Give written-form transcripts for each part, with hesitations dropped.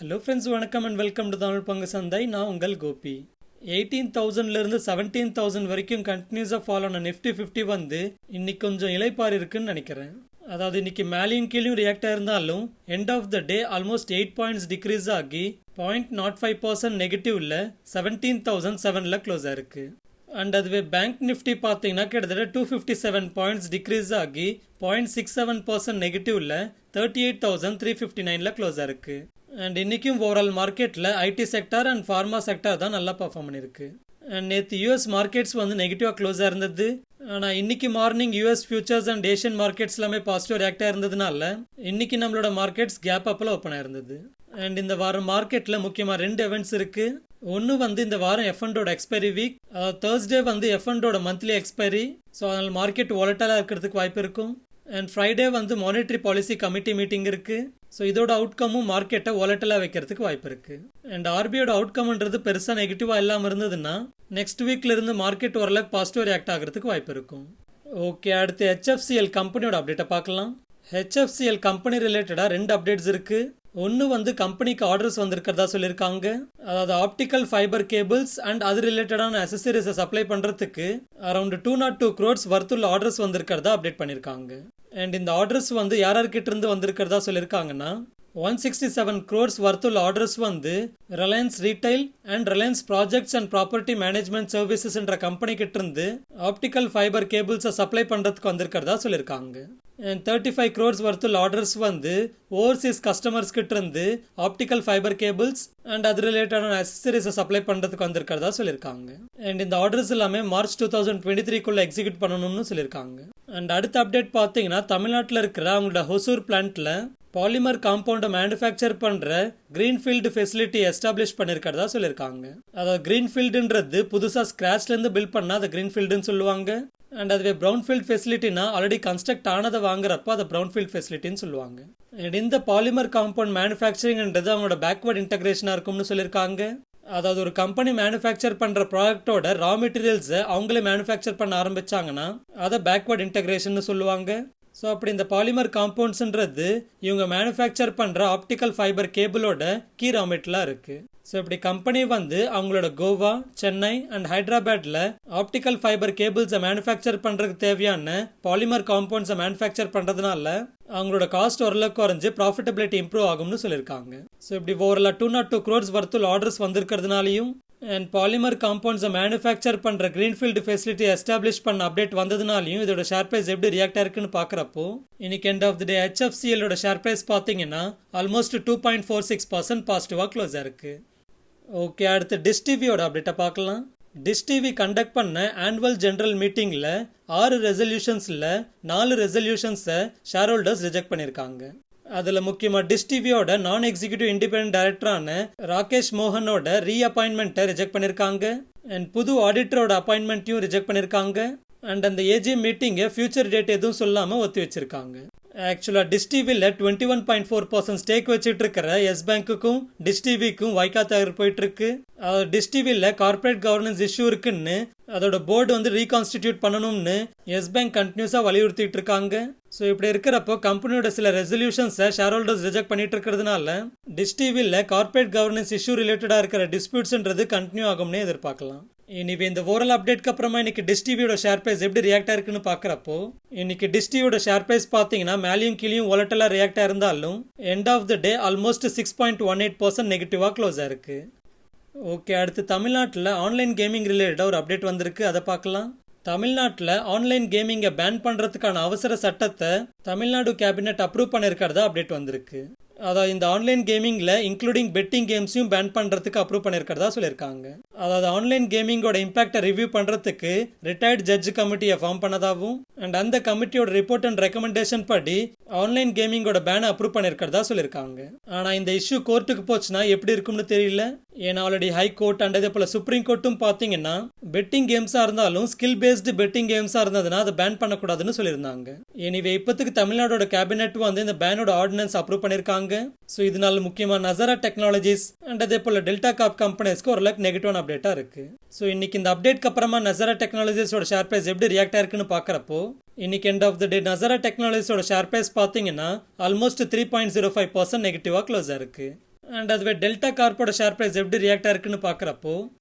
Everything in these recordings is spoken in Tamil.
ஹலோ ஃப்ரெண்ட்ஸ், வணக்கம் அண்ட் வெல்கம் டு தமிழ் பங்கு சந்தை. நான் உங்கள் கோபி. 18,000லேருந்து 17,000 வரைக்கும் கண்டினியூஸாக ஃபாலோ ஆன நிஃப்டி 50 வந்து இன்னைக்கு கொஞ்சம் இளைப்பாறு இருக்குன்னு நினைக்கிறேன். அதாவது இன்னைக்கு மேலேயும் கீழேயும் ரியாக்ட் ஆயிருந்தாலும் end of the day almost 8 points decrease ஆகி 0.05% நெகட்டிவ்ல 17,007ல் க்ளோஸ் ஆயிருக்கு. அண்ட் அதுவே பேங்க் நிஃப்டி பார்த்தீங்கன்னா கிட்டத்தட்ட 257 பாயிண்ட்ஸ் டிக்ரீஸ் ஆகி 0.67% நெகட்டிவ்ல 38,359ல் க்ளோஸ் ஆயிருக்கு. அண்ட் இன்னைக்கும் ஓவரால் மார்க்கெட்டில் IT sector and pharma sector தான் நல்லா பர்ஃபார்ம் பண்ணியிருக்கு. அண்ட் நேற்று யூஎஸ் மார்க்கெட்ஸ் வந்து நெகட்டிவாக க்ளோஸாக இருந்தது. ஆனால் இன்னைக்கு morning US futures and Asian markets எல்லாமே பாசிட்டிவ் ரியாக்டாக இருந்ததுனால இன்னைக்கு நம்மளோட மார்க்கெட்ஸ் கேப் அப்பில் ஓப்பன் ஆயிருந்தது. அண்ட் இந்த வாரம் மார்க்கெட்டில் முக்கியமாக 2 events இருக்கு. ஒன்று வந்து இந்த வாரம் F&ஓட எக்ஸ்பைரி வீக், தேர்ஸ்டே வந்து F&ஓட மந்த்லி எக்ஸ்பைரி. ஸோ அதனால் மார்க்கெட் வாலட்டாலாக இருக்கிறதுக்கு வாய்ப்பு இருக்கும். அண்ட் ஃப்ரைடே வந்து மானிட்டரி பாலிசி கமிட்டி மீட்டிங் இருக்கு. ஸோ இதோட அவுட்கமும் மார்க்கெட்டை வாலட்டலாக வைக்கிறதுக்கு வாய்ப்பு இருக்கு. அண்ட் ஆர்பிஐயோட அவுட்கம்ன்றது பெருசாக நெகட்டிவாக இல்லாமல் இருந்ததுன்னா நெக்ஸ்ட் வீக்ல இருந்து மார்க்கெட் ஓரளவுக்கு பாசிட்டிவ் ரியாக்ட் ஆகிறதுக்கு வாய்ப்பு இருக்கும். ஓகே, அடுத்து HFCL கம்பெனியோட அப்டேட்டை பார்க்கலாம். HFCL கம்பெனி ரிலேட்டடாக 2 அப்டேட்ஸ் இருக்கு. ஒன்று வந்து கம்பெனிக்கு ஆர்டர்ஸ் வந்திருக்கிறதா சொல்லியிருக்காங்க. அதாவது ஆப்டிக்கல் ஃபைபர் கேபிள்ஸ் அண்ட் அது ரிலேட்டடான அசசரிஸை சப்ளை பண்ணுறதுக்கு அரௌண்ட் 202 crores வர்த்துள்ள ஆர்டர்ஸ் வந்திருக்கிறதா அப்டேட் பண்ணியிருக்காங்க. அண்ட் இந்த ஆர்டர்ஸ் வந்து யார்கிட்ட இருந்து வந்திருக்கிறதா சொல்லியிருக்காங்கன்னா 167 crores வர்த்துள்ள ஆர்டர்ஸ் வந்து Reliance retail and Reliance projects and property management services என்ற கம்பெனி கிட்ட இருந்து ஆப்டிக்கல் ஃபைபர் கேபிள்ஸை சப்ளை பண்ணுறதுக்கு வந்திருக்கிறதா சொல்லியிருக்காங்க. அண்ட் 35 crores வர்த்துள்ள ஆர்டர்ஸ் வந்து ஓவர்சீஸ் கஸ்டமர்ஸ் கிட்ட இருந்து ஆப்டிக்கல் ஃபைபர் கேபிள்ஸ் அண்ட் அது ரிலேட்டடான அசசரிஸை சப்ளை பண்ணுறதுக்கு வந்திருக்கிறதா சொல்லியிருக்காங்க. அண்ட் இந்த ஆர்டர்ஸ் எல்லாமே மார்ச் 2023 எக்ஸிக்யூட் பண்ணணும்னு சொல்லியிருக்காங்க. அண்ட் அடுத்த அப்டேட் பார்த்தீங்கன்னா தமிழ்நாட்டில் இருக்கிற அவங்களோட ஹொசூர் பிளான்ட்ல பாலிமர் காம்பவுண்டை மேனுஃபேக்சர் பண்ற கிரீன்ஃபீல்டு ஃபெசிலிட்டி எஸ்டாப்ளிஷ் பண்ணிருக்கிறதா சொல்லியிருக்காங்க. அதாவது கிரீன்ஃபீல்டுன்றது புதுசாக ஸ்கிராச்ல இருந்து பில்ட் பண்ணா அதை கிரீன்ஃபீல்டுன்னு சொல்லுவாங்க. அண்ட் அதுவே ப்ரௌன்ஃபீல்ட் ஃபெசிலிட்டினா ஆல்ரெடி கன்ஸ்ட்ரக்ட் ஆனதை வாங்குறப்ப அதை ப்ரௌன்ஃபீல்ட் ஃபெசிலிட்டின்னு சொல்லுவாங்க. அண்ட் இந்த பாலிமர் காம்பவுண்ட் மேனுஃபேக்சரிங்ன்றது அவங்களோட பேக்வர்ட் இன்டகிரேஷனாக இருக்கும்னு சொல்லியிருக்காங்க. அதாவது ஒரு கம்பெனி மேனுஃபேக்சர் பண்ற ப்ராடக்டோட ரா மெட்டீரியல்ஸை அவங்களே மேனுஃபேக்சர் பண்ண ஆரம்பிச்சாங்கன்னா அதை பேக்வர்ட் இன்டகிரேஷன் சொல்லுவாங்க. ஸோ அப்படி இந்த பாலிமர் காம்பவுண்ட்ஸ்ன்றது இவங்க மேனுஃபேக்சர் பண்ணுற ஆப்டிக்கல் ஃபைபர் கேபிளோட கீ ரா மெட்டீரியலாக இருக்கு. ஸோ இப்படி கம்பெனி வந்து அவங்களோட கோவா, சென்னை அண்ட் ஹைதராபாத்ல ஆப்டிக்கல் ஃபைபர் கேபிள்ஸை மேனுஃபேக்சர் பண்ணுறதுக்கு தேவையான பாலிமர் காம்பவுண்ட்ஸை மேனுஃபேக்சர் பண்ணுறதுனால அவங்களோட காஸ்ட் ஓரளவுக்கு குறைஞ்சு ப்ராஃபிட்டபிலிட்டி இம்ப்ரூவ் ஆகும்னு சொல்லியிருக்காங்க. ஸோ இப்படி ஓவரால் 202 crores வர்த்துள்ள ஆர்டர்ஸ் வந்திருக்கிறதுனாலையும் அண்ட் பாலிமர் காம்பவுண்ட்ஸை மேனுஃபேக்சர் பண்ணுற கிரீன்ஃபீல்டு ஃபெசிலிட்டி எஸ்டாப்ளிஷ் பண்ண அப்டேட் வந்ததுனாலையும் இதோட ஷேர் பிரைஸ் எப்படி ரியாக்ட் ஆயிருக்குன்னு பார்க்குறப்போ இன்னைக்கு எண்ட் ஆஃப் த டே HFCLோட ஷேர் பிரைஸ் பார்த்தீங்கன்னா ஆல்மோஸ்ட் 2.46% பாசிட்டிவாக க்ளோஸ் ஆயிருக்கு. ஓகே, அடுத்து DishTVயோட அப்டேட்டை பார்க்கலாம். DishTV கண்டக்ட் பண்ண ஆனுவல் ஜெனரல் மீட்டிங்கில் 6 ரெசல்யூஷன்ஸில் 4 ரெசல்யூஷன்ஸை ஷேர் ஹோல்டர்ஸ் ரிஜெக்ட் பண்ணியிருக்காங்க. அதில் முக்கியமாக DishTVயோட நான் எக்ஸிக்யூட்டிவ் இண்டிபெண்டன்ட் டைரக்டரான ராகேஷ் மோகனோட ரீஅப்பாயின்மெண்ட்டை ரிஜெக்ட் பண்ணியிருக்காங்க. அண்ட் புது ஆடிட்டரோட அப்பாயின்மெண்ட்டையும் ரிஜெக்ட் பண்ணியிருக்காங்க. அண்ட் அந்த ஏஜிஎம் மீட்டிங்கை ஃபியூச்சர் டேட் எதுவும் சொல்லாமல் ஒத்தி வச்சிருக்காங்க. ஆக்சுவலாக DishTVல 21.4% ஸ்டேக் வச்சுட்டு இருக்கிற எஸ் பேங்க்குக்கும் DishTVக்கும் வைக்காத்தாகர் போயிட்டு இருக்கு. DishTVல கார்பரேட் கவர்னன்ஸ் இஷ்யூ இருக்குன்னு அதோட போர்டு வந்து ரீகான்ஸ்டிடியூட் பண்ணணும்னு எஸ் பேங்க் கண்டினியூஸாக வலியுறுத்திட்டு இருக்காங்க. ஸோ இப்படி இருக்கிறப்போ கம்பெனியோட சில ரெசல்யூஷன்ஸை ஷேர் ஹோல்டர்ஸ் ரிஜெக்ட் பண்ணிட்டு இருக்கிறதுனால DishTVல கார்பரேட் கவர்னன்ஸ் இஷ்யூ ரிலேட்டடாக இருக்கிற டிஸ்பியூட்ஸ்ன்றது கண்டினியூ ஆகும்னே எதிர்பார்க்கலாம். இனிவே இந்த ஓவரால் அப்டேட்க்கு அப்புறமா இன்னைக்கு DishTVயோட ஷேர் பிரைஸ் எப்படி ரியாக்ட் ஆயிருக்குன்னு பார்க்குறப்போ இன்னைக்கு DishTVயோட ஷேர் பிரைஸ் பார்த்தீங்கன்னா மேலேயும் கீழேயும் வாலட்டலாக ரியாக்ட் ஆயிருந்தாலும் end of the day almost 6.18% நெகட்டிவாக க்ளோஸ் ஆயிருக்கு. ஓகே, அடுத்து தமிழ்நாட்டில் ஆன்லைன் கேமிங் ரிலேட்டடாக ஒரு அப்டேட் வந்திருக்கு, அதை பார்க்கலாம். தமிழ்நாட்டில் ஆன்லைன் கேமிங்கை பேன் பண்ணுறதுக்கான அவசர சட்டத்தை தமிழ்நாடு கேபினெட் அப்ரூவ் பண்ணியிருக்கிறதா அப்டேட் வந்திருக்கு. அதாவது இந்த ஆன்லைன் கேமிங்கில் இன்க்ளூடிங் பெட்டிங் கேம்ஸையும் பேன் பண்ணுறதுக்கு அப்ரூவ் பண்ணியிருக்கிறதா சொல்லியிருக்காங்க. அதாவது ஆன்லைன் கேமிங்கோட இம்பாக்டை ரிவ்யூ பண்ணுறதுக்கு ரிட்டையர்ட் ஜட்ஜ் கமிட்டியை ஃபார்ம் பண்ணதாகவும் அண்ட் அந்த கமிட்டியோட ரிப்போர்ட் அண்ட் ரெக்கமெண்டேஷன் படி ஆன்லைன் கேமிங்கோட பேனை அப்ரூவ் பண்ணியிருக்கிறதா சொல்லியிருக்காங்க. ஆனால் இந்த இஷ்யூ கோர்ட்டுக்கு போச்சுன்னா எப்படி இருக்கும்னு தெரியல. ஏன்னா ஆல்ரெடி ஹை கோர்ட் அண்ட் அதே போல் சுப்ரீம் கோர்ட்டும் பார்த்தீங்கன்னா பெட்டிங் கேம்ஸாக இருந்தாலும் ஸ்கில் பேஸ்டு பெட்டிங் கேம்ஸாக இருந்ததுன்னா அதை பேன் பண்ணக்கூடாதுன்னு சொல்லியிருந்தாங்க. எனிவே இப்போத்துக்கு தமிழ்நாடோட கேபினெட் வந்து இந்த பேனோட ஆர்டினன்ஸ் அப்ரூவ் பண்ணியிருக்காங்க. ஸோ இதனால முக்கியமாக நசரா டெக்னாலஜிஸ் அண்ட் அதே போல் டெல்டா காப் கம்பெனிஸ்க்கு ஓரளவுக்கு நெகட்டிவான அப்டேட்டாக இருக்கு. ஸோ இன்னைக்கு இந்த அப்டேட்க்கு அப்புறமா நசரா டெக்னாலஜிஸோட ஷேர் பிரைஸ் எப்படி ரியாக்ட் ஆயிருக்குன்னு பார்க்குறப்போ இன்னைக்கு end of the day Nazara டெக்னாலஜிஸோட ஷேர் பிரைஸ் பார்த்தீங்கன்னா ஆல்மோஸ்ட் 3.05% நெகட்டிவாக க்ளோஸ் ஆயிருக்கு. அண்ட் அதுவே டெல்டா கார்ப்போட ஷேர் பிரைஸ் எப்படி ரியாக்ட் ஆயிருக்குன்னு பார்க்குறப்போ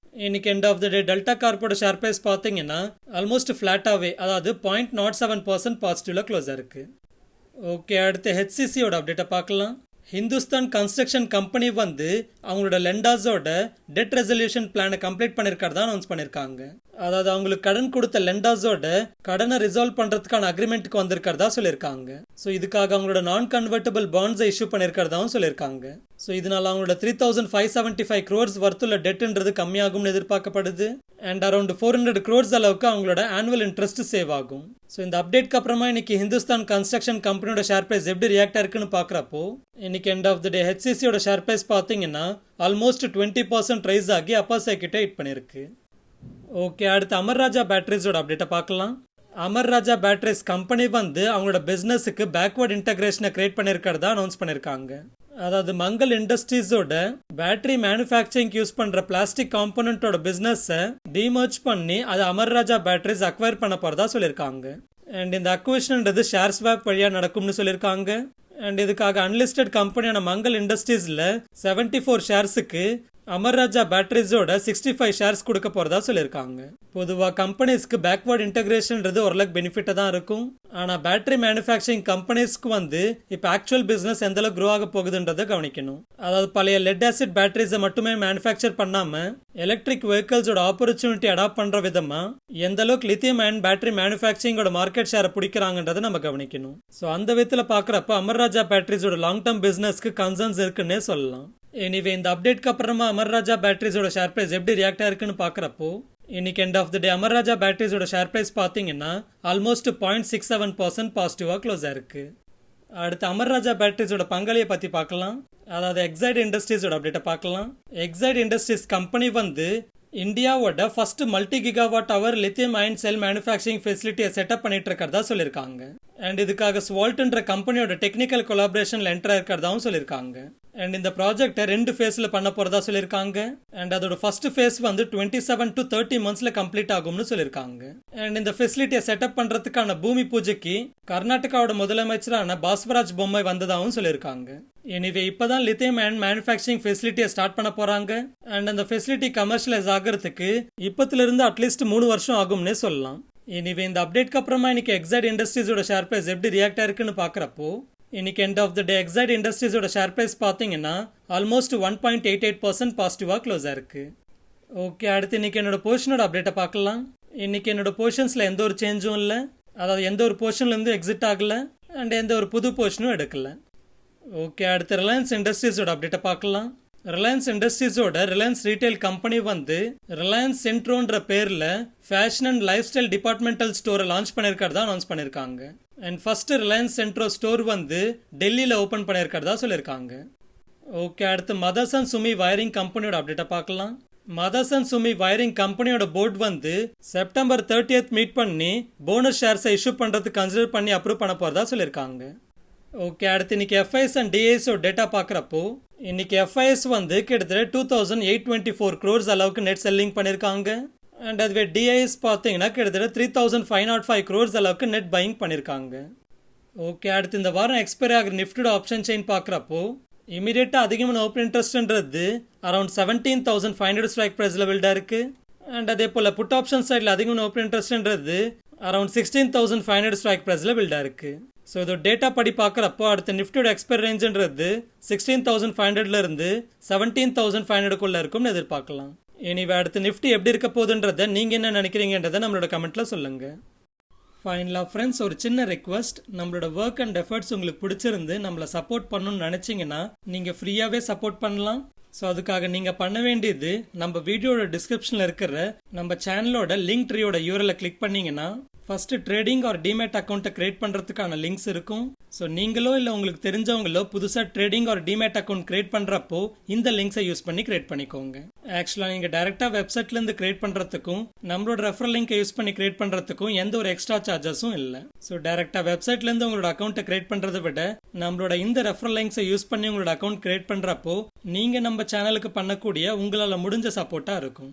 இன்னைக்கு end of the day Delta கார்ப்போட ஷேர் பிரைஸ் பார்த்தீங்கன்னா ஆல்மோஸ்ட் ஃப்ளாட்டாகவே அதாவது 0.07% பாசிட்டிவ்ல க்ளோஸ் ஆயிருக்கு. ஓகே, அடுத்து ஹெச்சிசியோட அப்டேட்டை பார்க்கலாம். ஹிந்துஸ்தான் கன்ஸ்ட்ரக்ஷன் கம்பெனி வந்து அவங்களோட லெண்டாஸோட டெட் ரெசல்யூஷன் பிளானை கம்ப்ளீட் பண்ணிருக்கிறதா அனௌன்ஸ் பண்ணிருக்காங்க. அதாவது அவங்களுக்கு கடன் கொடுத்த லெண்டாஸோட கடனை ரிசால்வ் பண்றதுக்கான அக்ரிமெண்ட்டுக்கு வந்திருக்கிறதா சொல்லியிருக்காங்க. ஸோ இதுக்காக அவங்களோட நான் கன்வெர்டபிள் பாண்ட்ஸை இஷ்யூ பண்ணிருக்கிறதாவும் சொல்லியிருக்காங்க. ஸோ இதனால அவங்களோட 3,575 crores வர்த்துள்ள டெட்ன்றது கம்மியாகும்னு எதிர்பார்க்கப்படுது. அண்ட் அரௌண்ட் 400 crores அளவுக்கு அவங்களோட ஆனுவல் இன்ட்ரெஸ்ட் சேவ் ஆகும். ஸோ இந்த அப்டேட்க்கு அப்புறமா இன்னைக்கு ஹிந்துஸ்தான் கன்ஸ்ட்ரக்ஷன் கம்பெனியோட ஷேர் பிரைஸ் எப்படி ரியாக்ட் ஆயிருக்குன்னு பார்க்குறப்போ இன்னைக்கு எண்ட் ஆஃப் த டே ஹெச்சிசியோட ஷேர் பிரைஸ் பார்த்தீங்கன்னா ஆல்மோஸ்ட் 20% ரைஸ் ஆகி அப்பர் சைக்கிட்ட ஹிட் பண்ணிருக்கு. ஓகே, அடுத்து அமர் ராஜா பேட்டரிஸோட அப்டேட்டை பார்க்கலாம். அமர் ராஜா பேட்டரிஸ் கம்பெனி வந்து அவங்களோட பிசினஸுக்கு பேக்வர்ட் இன்டகிரேஷனை கிரியேட் பண்ணிருக்கிறதா அனௌன்ஸ் பண்ணிருக்காங்க. அதாவது மங்கள் இண்டஸ்ட்ரீஸோட பேட்டரி மேனுஃபேக்சரிங் யூஸ் பண்ற பிளாஸ்டிக் காம்போனன்ட்டோட பிசினஸை டிமர்ஜ் பண்ணி அது அமர் ராஜா பேட்டரிஸ் அக்வயர் பண்ண போறதா சொல்லியிருக்காங்க. அண்ட் இந்த அக்விஷன்ன்றது ஷேர் ஸ்வாப் வழியா நடக்கும்னு சொல்லியிருக்காங்க. அண்ட் இதுக்காக அன்லிஸ்டட் கம்பெனியான மங்கள் இண்டஸ்ட்ரீஸ்ல 74 ஷேர்ஸுக்கு அமர் ராஜா பேட்டரிஸோட 65 ஷேர்ஸ் கொடுக்க போறதா சொல்லியிருக்காங்க. பொதுவாக கம்பெனிஸ்க்கு பேக்வர்ட் இன்டகிரேஷன்றது ஓரளவுக்கு பெனிஃபிட்டா தான் இருக்கும். ஆனா பேட்டரி மேனுஃபேக்சரிங் கம்பெனிஸ்க்கு வந்து இப்போ ஆக்சுவல் பிசினஸ் எந்த அளவுக்கு க்ரோ ஆக போகுதுன்றதை கவனிக்கணும். அதாவது பழைய லெட் ஆசிட் பேட்டரிஸை மட்டுமே மேனுஃபேக்சர் பண்ணாம எலக்ட்ரிக் வெஹிக்கிள்ஸோட ஆப்பர்ச்சுனிட்டி அடாப்ட் பண்ற விதமா எந்த அளவுக்கு லித்தியம் அயன் பேட்டரி மேனுஃபேக்சரிங்கோட மார்க்கெட் ஷேரை பிடிக்கிறாங்கன்றதை நம்ம கவனிக்கணும். ஸோ அந்த விதத்தில் பார்க்குறப்ப அமர் ராஜா பேட்டரிஸோட லாங் டேர்ம் பிசினஸ்க்கு கன்சர்ன்ஸ் இருக்குன்னே சொல்லலாம். எனிவே இந்த அப்டேட்க்கு அப்புறமா அமர் ராஜா பேட்டரிஸோட ஷேர் பிரைஸ் எப்படி ரியாக்ட் ஆயிருக்குன்னு பார்க்குறப்போ இன்னைக்கு end of the day Amar Raja பேட்டரிஸோட ஷேர் பிரைஸ் பார்த்தீங்கன்னா ஆல்மோஸ்ட் 0.67% பாசிட்டிவாக க்ளோஸ் ஆயிருக்கு. அடுத்து அமர் ராஜா பேட்டரிஸோட பங்களியை பற்றி பார்க்கலாம். அதாவது எக்ஸைட் இண்டஸ்ட்ரீஸோட அப்டேட்டை பார்க்கலாம். எக்ஸைட் இண்டஸ்ட்ரீஸ் கம்பெனி வந்து இந்தியாவோட ஃபர்ஸ்ட் மல்டி கிகாவாட் அவர் லித்தியம் அயன் செல் மேனுஃபேக்சரிங் ஃபெசிலிட்டியை செட்டப் பண்ணிட்டு இருக்கிறதா சொல்லியிருக்காங்க. அண்ட் இதுக்காக ஸ்வால்ட்ன்ற கம்பெனியோட டெக்னிக்கல் கொலாபரேஷன்ல என்டர் இருக்கிறதாவும் சொல்லியிருக்காங்க. அண்ட் இந்த ப்ராஜெக்டை 2 ஃபேஸ்ல பண்ண போறதா சொல்லியிருக்காங்க. அண்ட் அதோட ஃபர்ஸ்ட் ஃபேஸ் வந்து 27 to 30 monthsல கம்ப்ளீட் ஆகும்னு சொல்லியிருக்காங்க. அண்ட் இந்த ஃபெசிலிட்டியை செட்டப் பண்றதுக்கான பூமி பூஜைக்கு கர்நாடகாவோட முதலமைச்சரான பாஸ்வராஜ் பொம்மை வந்ததாகவும் சொல்லியிருக்காங்க. எனிவே இப்பதான் லித்தியம் அயன் மேனுஃபேக்சரிங் ஃபெசிலிட்டியை ஸ்டார்ட் பண்ண போறாங்க. அண்ட் அந்த ஃபெசிலிட்டி கமர்ஷியலைஸ் ஆகிறதுக்கு இப்பத்துல இருந்து அட்லீஸ்ட் 3 வருஷம் ஆகும்னே சொல்லலாம். எனிவே இந்த அப்டேட்க்கு அப்புறமா இன்னைக்கு எக்ஸைட் இண்டஸ்ட்ரீஸோட ஷேர் பிரைஸ் எப்படி ரியாக்ட் ஆயிருக்குன்னு பார்க்குறப்போ இன்னைக்கு end of the day Exide இண்டஸ்ட்ரீஸோட ஷேர் பிரைஸ் பார்த்தீங்கன்னா ஆல்மோஸ்ட் 1.88% பாசிட்டிவாக க்ளோஸ் ஆயிருக்கு. ஓகே, அடுத்து இன்னைக்கு என்னோட பொசிஷனோட அப்டேட்டை பார்க்கலாம். இன்னைக்கு என்னோட பொசிஷன்ஸில் எந்த ஒரு சேஞ்சும் இல்லை. அதாவது எந்த ஒரு பொசிஷன்லேருந்து எக்ஸிட் ஆகலை அண்ட் எந்த ஒரு புது பொசிஷனும் எடுக்கல. ஓகே, அடுத்து ரிலையன்ஸ் இண்டஸ்ட்ரீஸோட அப்டேட்டை பார்க்கலாம். ரிலையன்ஸ் இண்டஸ்ட்ரீஸோட ரிலையன்ஸ் ரீட்டைல் கம்பெனி வந்து ரிலையன்ஸ் சென்ட்ரோன்ற பேர்ல fashion and lifestyle departmental ஸ்டோரை லான்ச் பண்ணிருக்கிறதா அனௌன்ஸ் பண்ணிருக்காங்க. And first Reliance Centro store வந்து டெல்லியில ஓபன் பண்ணிருக்கிறதா சொல்லியிருக்காங்க. ஓகே, அடுத்து மதர்சன் சுமி வயரிங் கம்பெனியோட அப்டேட்டை பார்க்கலாம். மதர்சன் சுமி வயரிங் கம்பெனியோட போர்டு வந்து செப்டம்பர் 30th மீட் பண்ணி போனஸ் ஷேர்ஸை இஷ்யூ பண்றதுக்கு கன்சிடர் பண்ணி அப்ரூவ் பண்ண போறதா சொல்லியிருக்காங்க. ஓகே, அடுத்து இன்னைக்கு எஃப்ஐஎஸ் அண்ட் டிஐஎஸோட டேட்டா பார்க்குறப்போ இன்னைக்கு எஃப்ஐஎஸ் வந்து கிட்டத்தட்ட 2,824 crores அளவுக்கு நெட் செல்லிங் பண்ணியிருக்காங்க. அண்ட் அதுவே டிஐஎஸ் பார்த்தீங்கன்னா கிட்டத்தட்ட 3,505 crores அளவுக்கு நெட் பையிங் பண்ணியிருக்காங்க. ஓகே, அடுத்து இந்த வாரம் எக்ஸ்பைரி ஆகிற நிஃப்டியோட ஆப்ஷன் செயின் பார்க்குறப்போ இமீடியட்டாக அதிகமான ஓப்பன் இன்ட்ரெஸ்ட்ன்றது அரௌண்ட் 17,500 ஸ்ட்ரைக் ப்ரைஸில் பில்டாக இருக்கு. அண்ட் அதே போல் புட் ஆப்ஷன் சைடில் அதிகமான ஓப்பன் இன்ட்ரெஸ்ட்ன்றது அரௌண்ட் 16,500 ஸ்ட்ரைக் ப்ரைஸில் பில்டாக இருக்கு. ஸோ இதோட டேட்டா படி பார்க்குறப்போ அடுத்த நிஃப்டியோட எக்ஸ்பைரி ரேஞ்சுன்றது 16,500 இருந்து 17,500 இருக்கும்னு எதிர்பார்க்கலாம். எனிவே அடுத்து நிஃப்டி எப்படி இருக்க போகுதுன்றதை நீங்கள் என்ன நினைக்கிறீங்கன்றதை நம்மளோட கமெண்ட்ல சொல்லுங்க. ஃபைனலாக ஃப்ரெண்ட்ஸ், ஒரு சின்ன ரெக்வஸ்ட், நம்மளோட ஒர்க் அண்ட் எஃபர்ட்ஸ் உங்களுக்கு பிடிச்சிருந்து நம்மளை சப்போர்ட் பண்ணணும்னு நினச்சிங்கன்னா நீங்கள் ஃப்ரீயாகவே சப்போர்ட் பண்ணலாம். ஸோ அதுக்காக நீங்கள் பண்ண வேண்டியது நம்ம வீடியோட டிஸ்கிரிப்ஷனில் இருக்கிற நம்ம சேனலோட லிங்க் ட்ரீயோட யூஆர்எல்லை கிளிக் பண்ணீங்கன்னா ஃபர்ஸ்ட் ட்ரேடிங் ஆர் டிமேட் அக்கௌண்ட்டை கிரியேட் பண்ணுறதுக்கான லிங்க்ஸ் இருக்கும். ஸோ நீங்களோ இல்லை உங்களுக்கு தெரிஞ்சவங்களோ புதுசாக trading R demat account create பண்ணுறப்போ இந்த லிங்க்ஸை யூஸ் பண்ணி கிரியேட் பண்ணிக்கோங்க. ஆக்சுவலாக நீங்கள் டேரெக்டாக வெப்சைட்லேருந்து கிரியேட் பண்ணுறதுக்கும் நம்மளோட ரெஃபரல் லிங்கை யூஸ் பண்ணி கிரியேட் பண்ணுறதுக்கும் எந்த ஒரு எக்ஸ்ட்ரா சார்ஜஸும் இல்லை. ஸோ டேரெக்டாக வெப்சைட்லேருந்து உங்களோட அக்கௌண்ட்டை கிரியேட் பண்ணுறதை விட நம்மளோட இந்த ரெஃபரல் லிங்க்ஸை யூஸ் பண்ணி உங்களோட அக்கௌண்ட் கிரியேட் பண்ணுறப்போ நீங்கள் நம்ம சேனலுக்கு பண்ணக்கூடிய உங்களால் முடிஞ்ச சப்போர்ட்டாக இருக்கும்.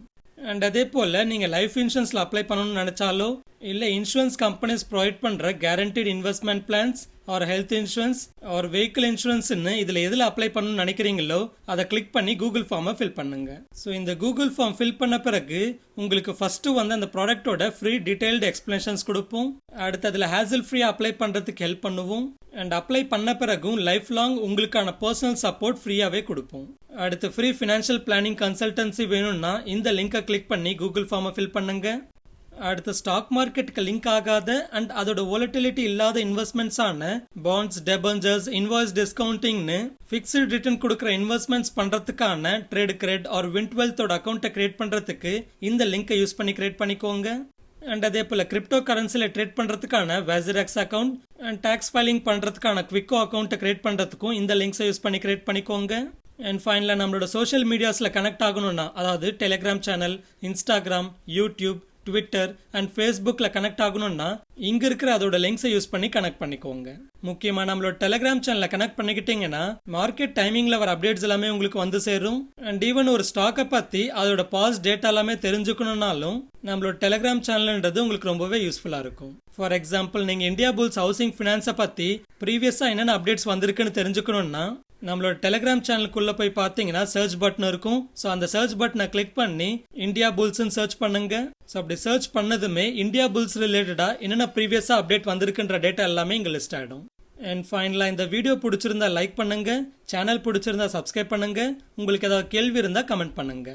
அண்ட் அதே போல் நீங்கள் லைஃப் இன்சூரன்ஸில் அப்ளை பண்ணணும்னு நினச்சாலோ இல்லை இன்சூரன்ஸ் கம்பெனிஸ் ப்ரொவைட் பண்ணுற guaranteed investment plans or health insurance or vehicle இன்சூரன்ஸ்னு இதில் எதில் அப்ளை பண்ணணும்னு நினைக்கிறீங்களோ அதை கிளிக் பண்ணி கூகுள் ஃபார்மை ஃபில் பண்ணுங்க. ஸோ இந்த கூகுள் ஃபார்ம் ஃபில் பண்ண பிறகு உங்களுக்கு ஃபர்ஸ்ட் வந்து அந்த ப்ராடக்ட்டோட ஃப்ரீ டீடைல்டு எக்ஸ்பிளனேஷன்ஸ் கொடுப்போம். அடுத்து அதில் ஹேசல் ஃப்ரீயாக அப்ளை பண்ணுறதுக்கு ஹெல்ப் பண்ணுவோம். அண்ட் அப்ளை பண்ண பிறகும் லைஃப் லாங் உங்களுக்கான பர்சனல் சப்போர்ட் ஃப்ரீயாகவே கொடுப்போம். அடுத்து ஃப்ரீ ஃபினான்ஷியல் பிளானிங் கன்சல்டன்சி வேணும்னா இந்த லிங்கை கிளிக் பண்ணி கூகுள் ஃபார்மை ஃபில் பண்ணுங்க. அடுத்து ஸ்டாக் மார்க்கெட்டுக்கு லிங்க் ஆகாத அண்ட் அதோட வாலட்டிலிட்டி இல்லாத இன்வெஸ்ட்மெண்ட்ஸ் ஆன பாண்ட்ஸ், டெபஞ்சர்ஸ், இன்வாய்ஸ் டிஸ்கவுண்டிங்னு ஃபிக்ஸ்டு ரிட்டர்ன் கொடுக்குற இன்வெஸ்ட்மெண்ட்ஸ் பண்றதுக்கான ட்ரேட் கிரெட் ஆர் வின்ட்வெல்த்தோட அக்கௌண்ட்டை கிரியேட் பண்றதுக்கு இந்த லிங்கை யூஸ் பண்ணி கிரியேட் பண்ணிக்கோங்க. அண்ட் அதே போல கிரிப்டோ கரன்சில ட்ரேட் பண்றதுக்கான வேசிரெக்ஸ் அக்கௌண்ட் அண்ட் டாக்ஸ் ஃபைலிங் பண்றதுக்கான குவிக்கோ அக்கௌண்ட்டை கிரியேட் பண்றதுக்கும் இந்த லிங்க்ஸை யூஸ் பண்ணி கிரியேட் பண்ணிக்கோங்க. அண்ட் ஃபைனலாக நம்மளோட சோஷியல் மீடியாஸில் கனெக்ட் ஆகணும்னா அதாவது Telegram channel, Instagram, YouTube, Twitter and ஃபேஸ்புக்கில் கனெக்ட் ஆகணும்னா இங்கே இருக்கிற அதோட லிங்க்ஸை யூஸ் பண்ணி கனெக்ட் பண்ணிக்கோங்க. முக்கியமாக நம்மளோட டெலிகிராம் சேனலில் கனெக்ட் பண்ணிக்கிட்டீங்கன்னா மார்க்கெட் டைமிங்கில் வர அப்டேட்ஸ் எல்லாமே உங்களுக்கு வந்து சேரும். அண்ட் ஈவன் ஒரு ஸ்டாக்கை பற்றி அதோட பாஸ் டேட்டா எல்லாமே தெரிஞ்சுக்கணும்னாலும் நம்மளோட டெலிகிராம் சேனல்ன்றது உங்களுக்கு ரொம்பவே யூஸ்ஃபுல்லாக இருக்கும். ஃபார் எக்ஸாம்பிள் நீங்கள் இந்தியா புல்ஸ் ஹவுசிங் ஃபினான்ஸை பற்றி ப்ரீவியஸாக என்னென்ன அப்டேட்ஸ் வந்திருக்குன்னு தெரிஞ்சுக்கணும்னா நம்மளோட டெலிகிராம் சேனலுக்குள்ள போய் பார்த்தீங்கன்னா சர்ச் பட்டன் இருக்கும். ஸோ அந்த சர்ச் பட்டனை கிளிக் பண்ணி இந்தியா புல்ஸ்ன்னு சர்ச் பண்ணுங்க. ஸோ அப்படி சர்ச் பண்ணதுமே இந்தியா புல்ஸ் ரிலேட்டடா என்னென்ன ப்ரீவியஸா அப்டேட் வந்திருக்குன்ற டேட்டா எல்லாமே இங்கே லிஸ்ட் ஆகிடும். அண்ட் ஃபைனலாக இந்த வீடியோ பிடிச்சிருந்தா லைக் பண்ணுங்க, சேனல் பிடிச்சிருந்தா சப்ஸ்கிரைப் பண்ணுங்க, உங்களுக்கு ஏதாவது கேள்வி இருந்தால் கமெண்ட் பண்ணுங்க.